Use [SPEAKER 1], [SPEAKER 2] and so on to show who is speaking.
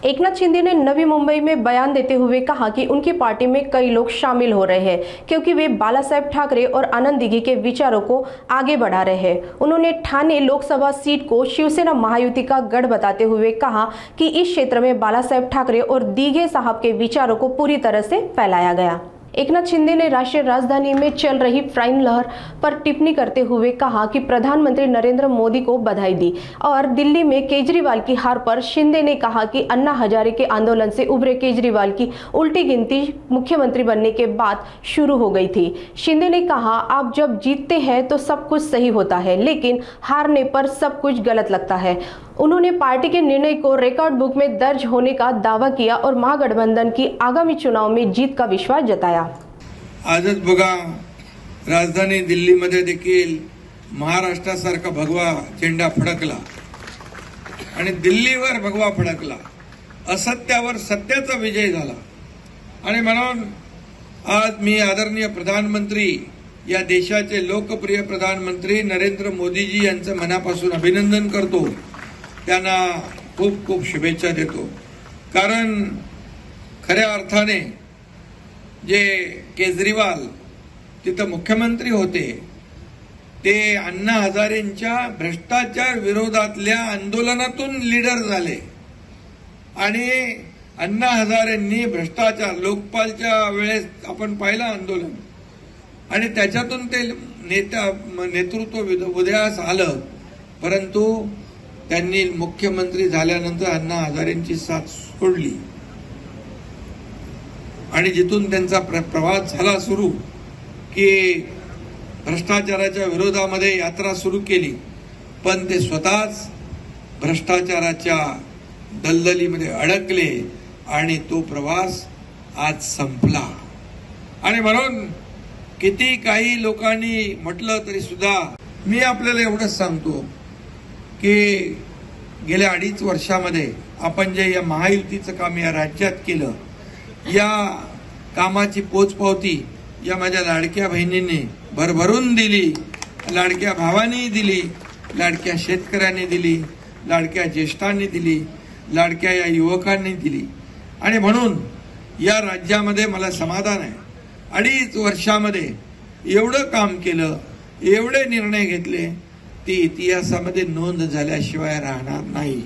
[SPEAKER 1] एकनाथ शिंदे ने नवी मुंबई में बयान देते हुए कहा कि उनकी पार्टी में कई लोग शामिल हो रहे हैं क्योंकि वे बाला साहेब ठाकरे और आनंद दिघी के विचारों को आगे बढ़ा रहे हैं। उन्होंने ठाणे लोकसभा सीट को शिवसेना महायुति का गढ़ बताते हुए कहा कि इस क्षेत्र में बाला साहेब ठाकरे और दिघे साहब के विचारों को पूरी तरह से फैलाया गया। एकनाथ शिंदे ने राष्ट्रीय राजधानी में चल रही प्राइम लहर पर टिप्पणी करते हुए कहा कि प्रधानमंत्री नरेंद्र मोदी को बधाई दी और दिल्ली में केजरीवाल की हार पर शिंदे ने कहा कि अन्ना हजारे के आंदोलन से उभरे केजरीवाल की उल्टी गिनती मुख्यमंत्री बनने के बाद शुरू हो गई थी। शिंदे ने कहा, आप जब जीतते हैं तो सब कुछ सही होता है, लेकिन हारने पर सब कुछ गलत लगता है। उन्होंने पार्टी के निर्णय को रिकॉर्ड बुक में दर्ज होने का दावा किया और महागठबंधन की आगामी चुनाव में जीत का विश्वास जताया।
[SPEAKER 2] आजच बघा, राजधानी दिल्लीमध्ये देखील महाराष्ट्रासारखा भगवा झेंडा फडकला आणि दिल्लीवर भगवा फडकला। असत्यावर सत्याचा विजय झाला आणि म्हणून आज मी आदरणीय प्रधानमंत्री, या देशाचे लोकप्रिय प्रधानमंत्री नरेंद्र मोदीजी यांचं मनापासून अभिनंदन करतो। त्यांना खूप खूप शुभेच्छा देतो, कारण खऱ्या अर्थाने जे केजरीवाल तिथं मुख्यमंत्री होते ते अण्णा हजारेंच्या भ्रष्टाचार विरोधातल्या आंदोलनातून लीडर झाले आणि अण्णा हजारेंनी भ्रष्टाचार लोकपालच्या वेळेस आपण पाहिलं आंदोलन आणि त्याच्यातून ते नेतृत्व उदयास आलं, परंतु त्यांनी मुख्यमंत्री झाल्यानंतर अण्णा हजारेंची साथ सोडली आणि जिथून त्यांचा प्रवास झाला सुरू की भ्रष्टाचाराच्या विरोधामध्ये यात्रा सुरू केली, पण ते स्वतःच भ्रष्टाचाराच्या दलदलीमध्ये अडकले आणि तो प्रवास आज संपला। आणि म्हणून किती काही लोकांनी म्हटलं तरी सुद्धा मी आपल्याला एवढंच सांगतो की गेल्या 2.5 वर्षामध्ये आपण जे या महायुतीचं काम या राज्यात केलं, या कामाची पोचपावती या माझ्या लाडक्या बहिणींनी भरभरून दिली, लाडक्या भावांनी दिली, लाडक्या शेतकऱ्यांनी दिली, लाडक्या ज्येष्ठांनी दिली, लाडक्या या युवकांनी दिली। आणि म्हणून या राज्यामध्ये मला समाधान आहे। 2.5 वर्षामध्ये एवढं काम केलं, एवढे निर्णय घेतले, ती इतिहासामध्ये नोंद झाल्याशिवाय राहणार नाही।